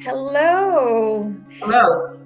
Hello. Hello.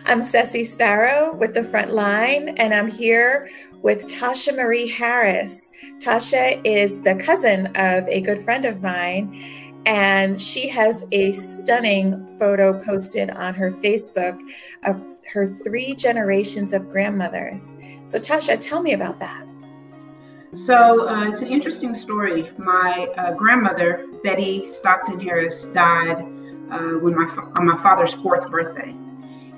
I'm Ceci Sparrow with The Front Line, and I'm here with Tasha Marie Harris. Tasha is the cousin of a good friend of mine, and she has a stunning photo posted on her Facebook of her 3 generations of grandmothers. So Tasha, tell me about that. So it's an interesting story. My grandmother, Betty Stockton Harris, died on my father's 4th birthday.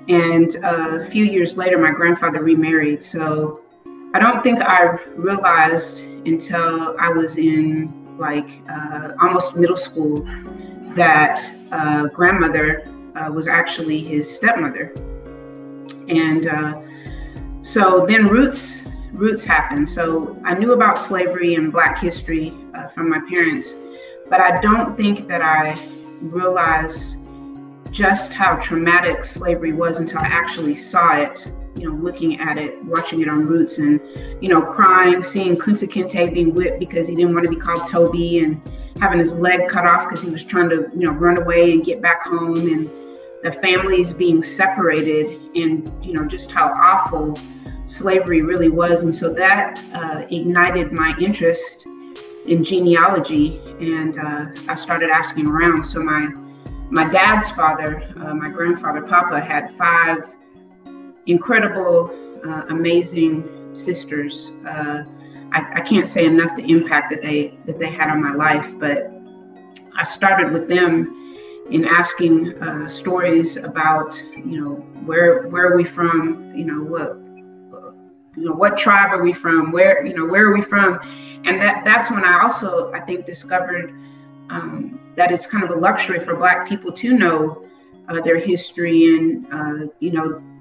And a few years later, my grandfather remarried. So I don't think I realized until I was in almost middle school that grandmother was actually his stepmother. And so then roots happened. So I knew about slavery and Black history from my parents, but I don't think that I realized just how traumatic slavery was until I actually saw it, looking at it, watching it on Roots, and, crying, seeing Kunta Kinte being whipped because he didn't want to be called Toby, and having his leg cut off because he was trying to, run away and get back home, and the families being separated, and, just how awful slavery really was. And so that ignited my interest in genealogy, and I started asking around. So my dad's father, my grandfather, Papa, had 5 incredible, amazing sisters. I can't say enough the impact that they had on my life, but I started with them in asking stories about, where are we from, what tribe are we from, where are we from? And that's when I think discovered that it's kind of a luxury for Black people to know their history and,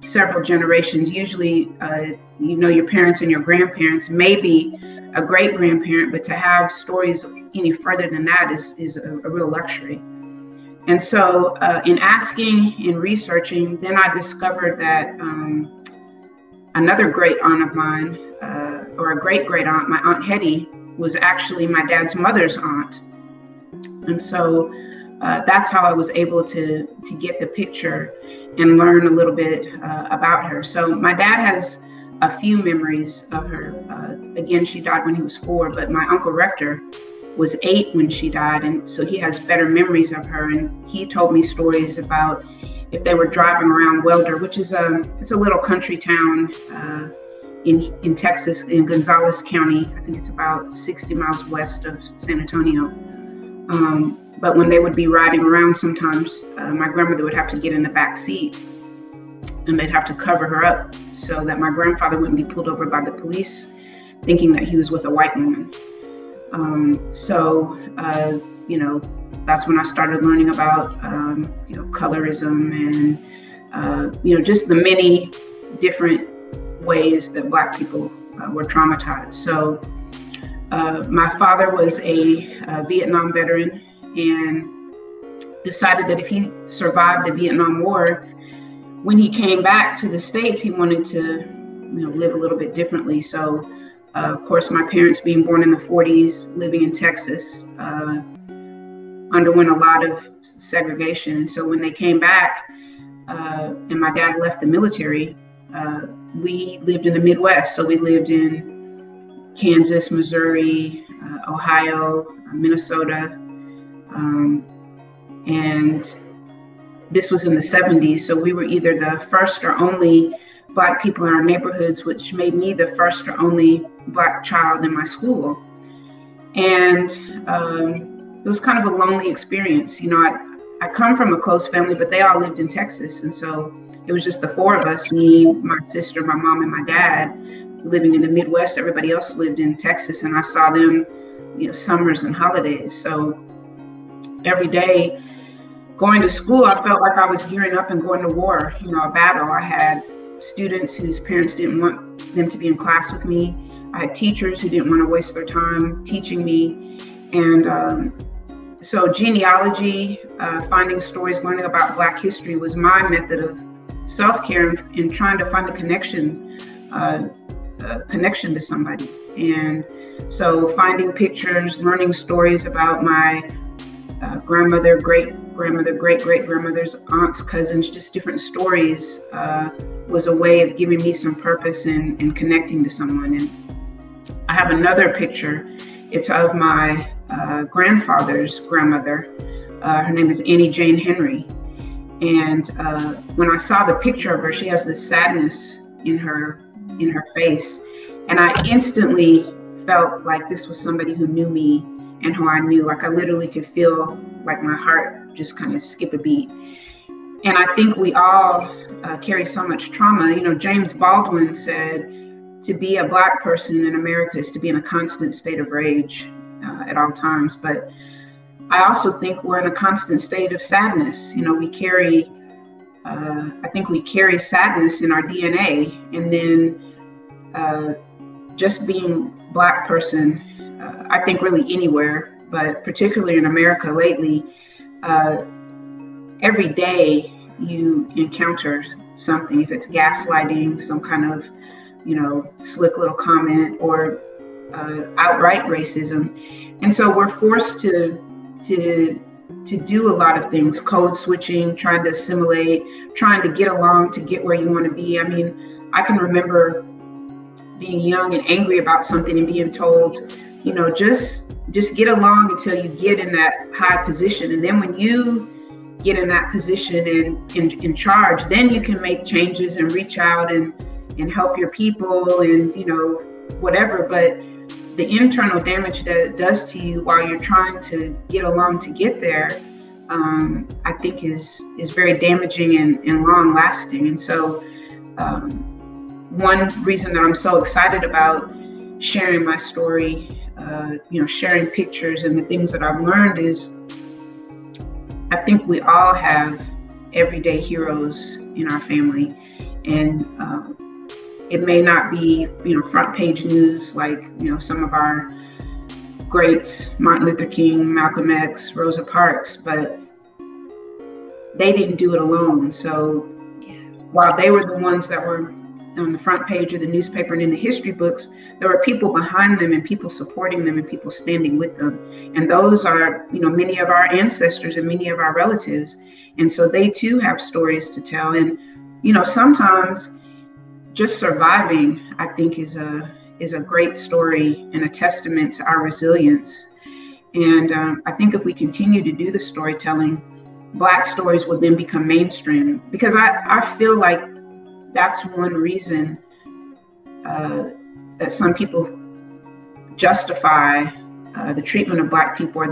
several generations. Usually, your parents and your grandparents, maybe a great grandparent, but to have stories any further than that is a real luxury. And so in asking, in researching, then I discovered that another great aunt of mine, or a great aunt, my Aunt Hetty, was actually my dad's mother's aunt. And so that's how I was able to get the picture and learn a little bit about her. So my dad has a few memories of her. Again, she died when he was 4, but my Uncle Rector was 8 when she died. And so he has better memories of her. And he told me stories about if they were driving around Welder, which is it's a little country town in Texas, in Gonzales County. I think it's about 60 miles west of San Antonio. But when they would be riding around, sometimes my grandmother would have to get in the back seat, and they'd have to cover her up so that my grandfather wouldn't be pulled over by the police thinking that he was with a white woman. That's when I started learning about, colorism and, just the many different ways that Black people were traumatized. So my father was a Vietnam veteran and decided that if he survived the Vietnam War, when he came back to the States, he wanted to, live a little bit differently. So, of course, my parents being born in the 40s, living in Texas, underwent a lot of segregation. So when they came back and my dad left the military, we lived in the Midwest. So we lived in Kansas, Missouri, Ohio, Minnesota, and this was in the 70s. So we were either the first or only Black people in our neighborhoods, which made me the first or only Black child in my school. And it was kind of a lonely experience. I come from a close family, but they all lived in Texas. And so it was just the 4 of us, me, my sister, my mom, and my dad, living in the Midwest. Everybody else lived in Texas, and I saw them, summers and holidays. So every day going to school, I felt like I was gearing up and going to war, a battle. I had students whose parents didn't want them to be in class with me. I had teachers who didn't want to waste their time teaching me. And so genealogy, finding stories, learning about Black history was my method of self-care and trying to find a connection to somebody. And so finding pictures, learning stories about my grandmother, great-grandmother, great-great-grandmothers, aunts, cousins, just different stories was a way of giving me some purpose and connecting to someone. And I have another picture. It's of my grandfather's grandmother. Her name is Annie Jane Henry. And when I saw the picture of her, she has this sadness in her face. And I instantly felt like this was somebody who knew me and who I knew. Like I literally could feel like my heart just kind of skip a beat. And I think we all carry so much trauma. You know, James Baldwin said, to be a Black person in America is to be in a constant state of rage at all times. But I also think we're in a constant state of sadness. You know, we carry, I think we carry sadness in our DNA. And then just being Black person, I think really anywhere, but particularly in America lately, every day you encounter something, if it's gaslighting, some kind of, you know, slick little comment, or outright racism. And so we're forced to do a lot of things, code switching, trying to assimilate, trying to get along to get where you want to be. I mean, I can remember being young and angry about something and being told, you know, just get along until you get in that high position. And then when you get in that position and in charge, then you can make changes and reach out and help your people and, you know, whatever. But the internal damage that it does to you while you're trying to get along to get there, I think is very damaging and long lasting. And so one reason that I'm so excited about sharing my story, you know, sharing pictures and the things that I've learned is I think we all have everyday heroes in our family. And it may not be, you know, front page news like, you know, some of our greats, Martin Luther King, Malcolm X, Rosa Parks, but they didn't do it alone. So while they were the ones that were on the front page of the newspaper and in the history books, there were people behind them and people supporting them and people standing with them. And those are, you know, many of our ancestors and many of our relatives. And so they too have stories to tell. And, you know, sometimes just surviving, I think, is a great story and a testament to our resilience. And I think if we continue to do the storytelling, Black stories will then become mainstream, because I feel like that's one reason that some people justify the treatment of Black people or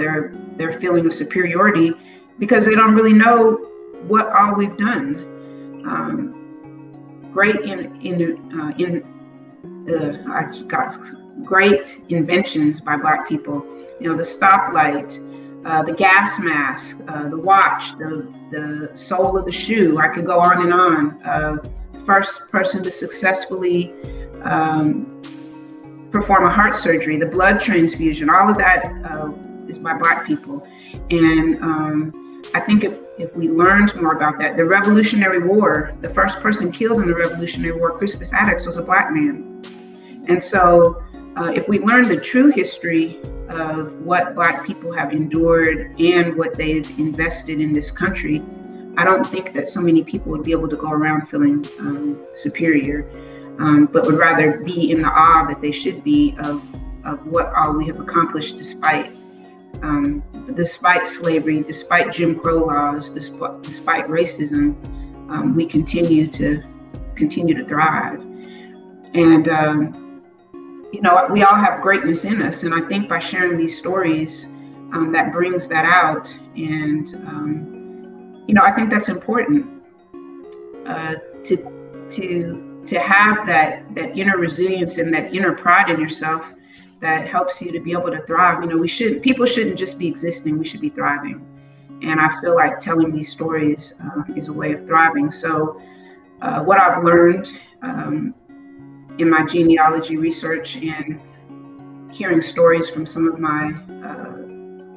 their feeling of superiority, because they don't really know what all we've done. Great inventions by Black people. You know, the stoplight, the gas mask, the watch, the sole of the shoe. I could go on and on. First person to successfully perform a heart surgery, the blood transfusion. All of that is by Black people. And I think if we learned more about that, the Revolutionary War, the first person killed in the Revolutionary War, Crispus Attucks, was a Black man. And so if we learn the true history of what Black people have endured and what they've invested in this country, I don't think that so many people would be able to go around feeling superior, but would rather be in the awe that they should be of what all we have accomplished despite slavery, despite Jim Crow laws, despite racism. We continue to thrive. And you know, we all have greatness in us, and I think by sharing these stories, that brings that out. And you know, I think that's important to have that inner resilience and that inner pride in yourself that helps you to be able to thrive. You know, people shouldn't just be existing, we should be thriving. And I feel like telling these stories is a way of thriving. So what I've learned in my genealogy research and hearing stories from some of my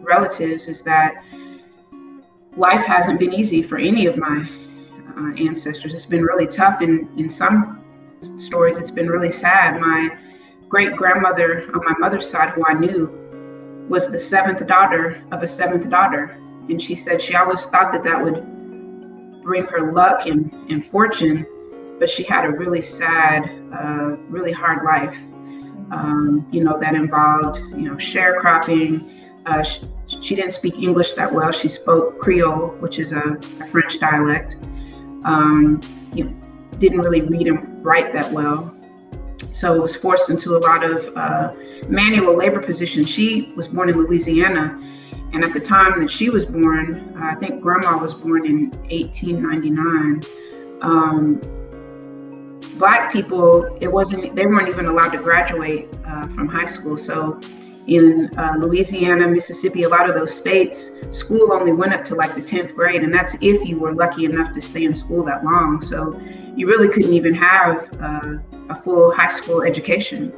relatives is that life hasn't been easy for any of my ancestors. It's been really tough. In some stories, it's been really sad. My great grandmother on my mother's side, who I knew, was the seventh daughter of a seventh daughter. And she said she always thought that that would bring her luck and fortune, but she had a really sad, really hard life, that involved, sharecropping. She didn't speak English that well. She spoke Creole, which is a French dialect. Didn't really read and write that well. So was forced into a lot of manual labor positions. She was born in Louisiana, and at the time that she was born, I think Grandma was born in 1899. Black people, they weren't even allowed to graduate from high school. So in Louisiana, Mississippi, a lot of those states, school only went up to like the 10th grade, and that's if you were lucky enough to stay in school that long. So you really couldn't even have a full high school education.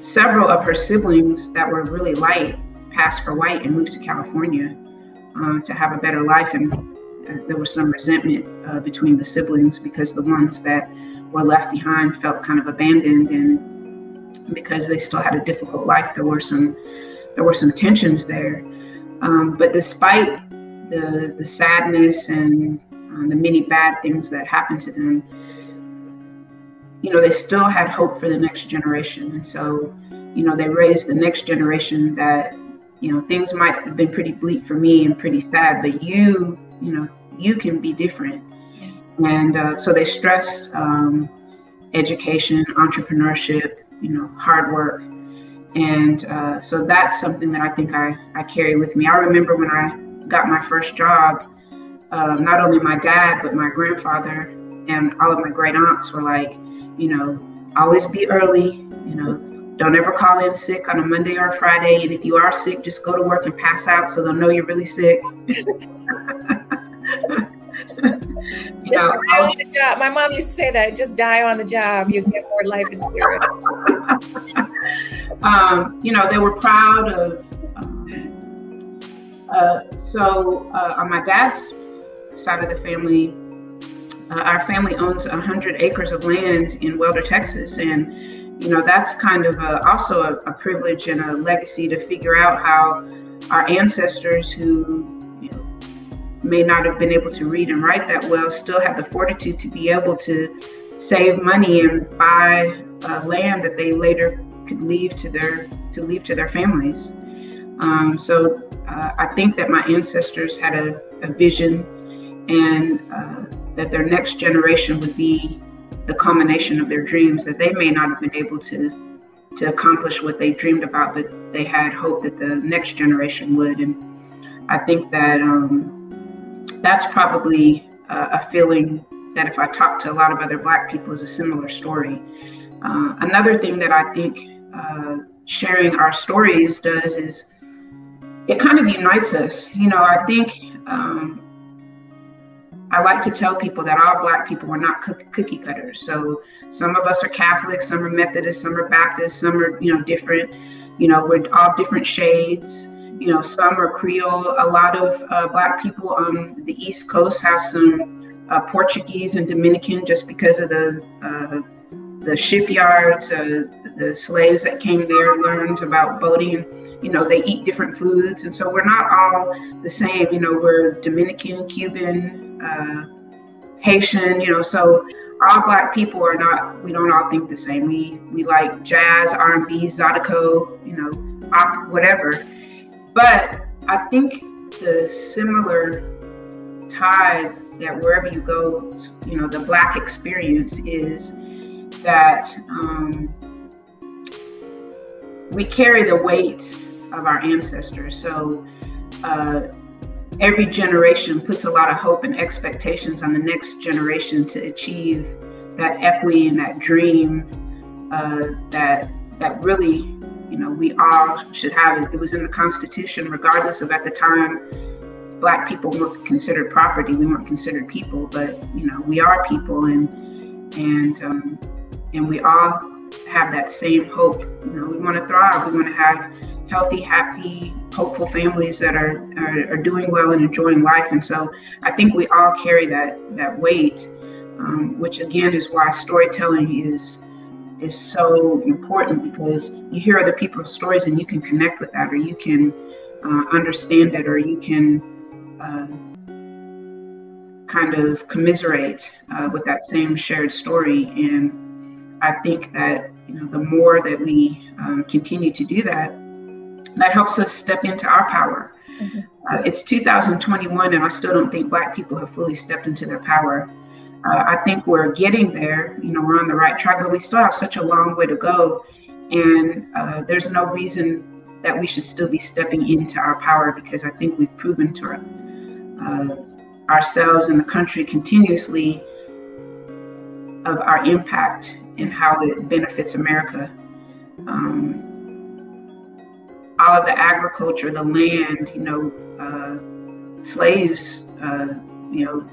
Several of her siblings that were really light passed for white and moved to California to have a better life, and there was some resentment between the siblings because the ones that were left behind felt kind of abandoned, and because they still had a difficult life, there were some tensions there. But despite the sadness and the many bad things that happened to them, they still had hope for the next generation. And so, they raised the next generation that, things might have been pretty bleak for me and pretty sad, but you can be different. And so they stressed education, entrepreneurship, hard work. And so that's something that I think I carry with me. I remember when I got my first job, not only my dad, but my grandfather and all of my great aunts were like, always be early, don't ever call in sick on a Monday or a Friday. And if you are sick, just go to work and pass out so they'll know you're really sick. Just die on the job. My mom used to say that, just die on the job, you get more life insurance. They were proud of, on my dad's side of the family, our family owns 100 acres of land in Welder, Texas. And, that's kind of also a privilege and a legacy to figure out how our ancestors who may not have been able to read and write that well still have the fortitude to be able to save money and buy land that they later could leave to their families. So I think that my ancestors had a vision, and that their next generation would be the culmination of their dreams, that they may not have been able to accomplish what they dreamed about, but they had hope that the next generation would. And I think that that's probably a feeling that if I talk to a lot of other Black people is a similar story. Another thing that I think sharing our stories does is it kind of unites us. I think I like to tell people that all Black people are not cookie cutters. So some of us are Catholic, some are Methodist, some are Baptist, some are, different, we're all different shades. Some are Creole. A lot of Black people on the East Coast have some Portuguese and Dominican, just because of the shipyards, the slaves that came there learned about boating, and they eat different foods, and so we're not all the same. We're Dominican, Cuban, Haitian. So all Black people are not. We don't all think the same. We like jazz, R&B, Zydeco, whatever. But I think the similar tide that wherever you go, the Black experience is that we carry the weight of our ancestors. So every generation puts a lot of hope and expectations on the next generation to achieve that equity and that dream that really, we all should have. It was in the Constitution, regardless of at the time, Black people weren't considered property. We weren't considered people, but we are people, and we all have that same hope. We want to thrive. We want to have healthy, happy, hopeful families that are doing well and enjoying life. And so I think we all carry that weight, which again is why storytelling is is so important, because you hear other people's stories and you can connect with that, or you can understand it, or you can kind of commiserate with that same shared story. And I think that, you know, the more that we continue to do that, that helps us step into our power. Mm-hmm. It's 2021, and I still don't think Black people have fully stepped into their power. I think we're getting there. You know, we're on the right track, but we still have such a long way to go. And there's no reason that we should still be stepping into our power, because I think we've proven to ourselves and the country continuously of our impact and how it benefits America. All of the agriculture, the land, you know, slaves, you know,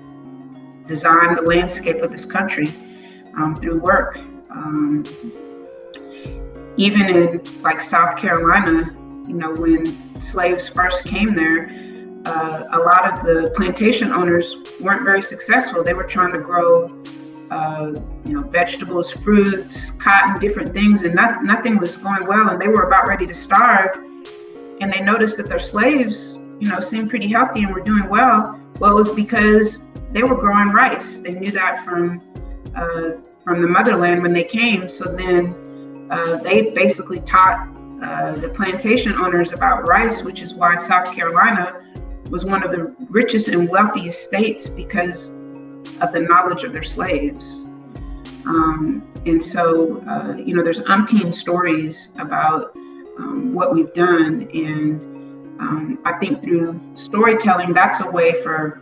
designed the landscape of this country through work. Even in like South Carolina, you know, when slaves first came there, a lot of the plantation owners weren't very successful. They were trying to grow, you know, vegetables, fruits, cotton, different things, and nothing was going well. And they were about ready to starve. And they noticed that their slaves, you know, seemed pretty healthy and were doing well. Well, it was because they were growing rice. They knew that from the motherland when they came. So then they basically taught the plantation owners about rice, which is why South Carolina was one of the richest and wealthiest states, because of the knowledge of their slaves. And so, you know, there's umpteen stories about what we've done. And I think through storytelling, that's a way for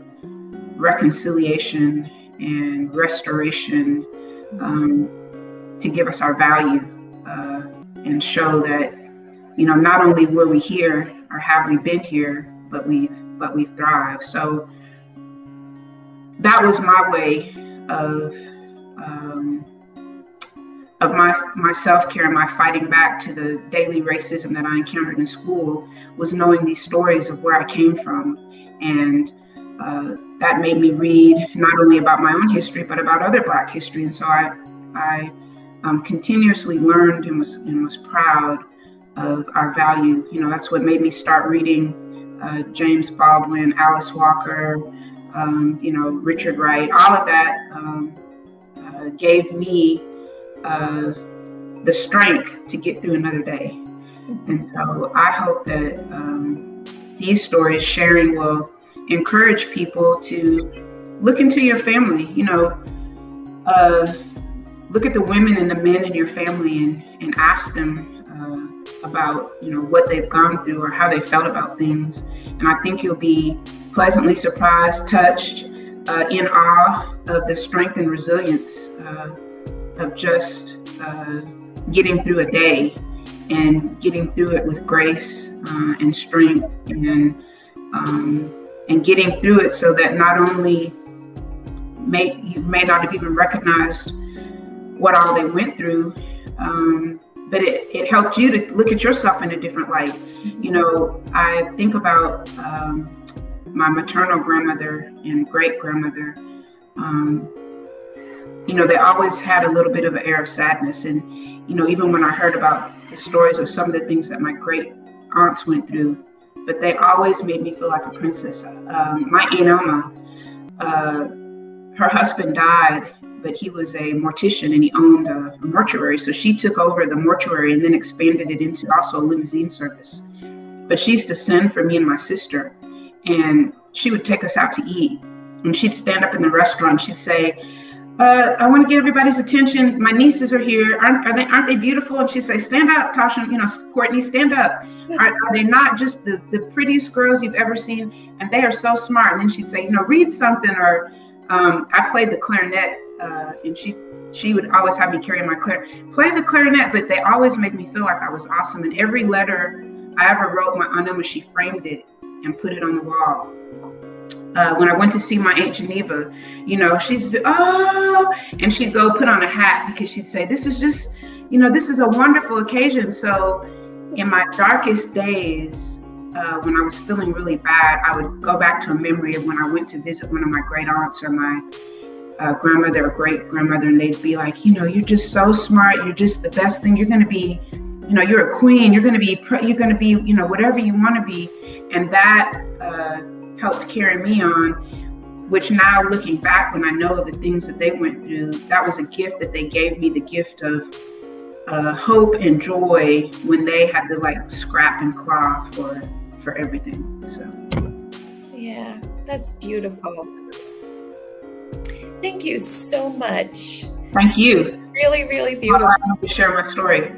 reconciliation and restoration, to give us our value and show that, you know, not only were we here or have we been here, but we've thrived. So that was my way of my self-care and my fighting back to the daily racism that I encountered in school, was knowing these stories of where I came from. And that made me read not only about my own history, but about other Black history. And so I continuously learned and was proud of our value. You know, that's what made me start reading James Baldwin, Alice Walker, you know, Richard Wright. All of that gave me the strength to get through another day. And so I hope that these stories sharing will encourage people to look into your family, you know, look at the women and the men in your family and ask them about, you know, what they've gone through or how they felt about things. And I think you'll be pleasantly surprised, touched, in awe of the strength and resilience of just getting through a day and getting through it with grace and strength, and getting through it so that not only you may not have even recognized what all they went through, but it helped you to look at yourself in a different light. You know, I think about my maternal grandmother and great grandmother. You know, they always had a little bit of an air of sadness. And, you know, even when I heard about the stories of some of the things that my great aunts went through, but they always made me feel like a princess. My Aunt Elma, her husband died, but he was a mortician and he owned a mortuary. So she took over the mortuary and then expanded it into also a limousine service. But she used to send for me and my sister, and she would take us out to eat. And she'd stand up in the restaurant. She'd say, I want to get everybody's attention. My nieces are here. Aren't they beautiful? And she'd say, stand up, Tasha, you know, Courtney, stand up. Are they not just the prettiest girls you've ever seen? And they are so smart. And then she'd say, you know, read something. Or I played the clarinet, and she would always have me carry my play the clarinet, but they always made me feel like I was awesome. And every letter I ever wrote my Aunt Emma, she framed it and put it on the wall. When I went to see my Aunt Geneva, you know, she'd and she'd go put on a hat because she'd say, this is just, you know, this is a wonderful occasion. So in my darkest days, when I was feeling really bad, I would go back to a memory of when I went to visit one of my great aunts or my grandmother or great grandmother, and they'd be like, you know, you're just so smart. You're just the best thing. You're going to be, you know, you're a queen. You're going to be, you know, whatever you want to be. And that helped carry me on, which now looking back, when I know the things that they went through, that was a gift that they gave me, the gift of hope and joy when they had to like scrap and claw for everything. So yeah, that's beautiful. Thank you so much. Thank you. Really, really beautiful. I want to share my story.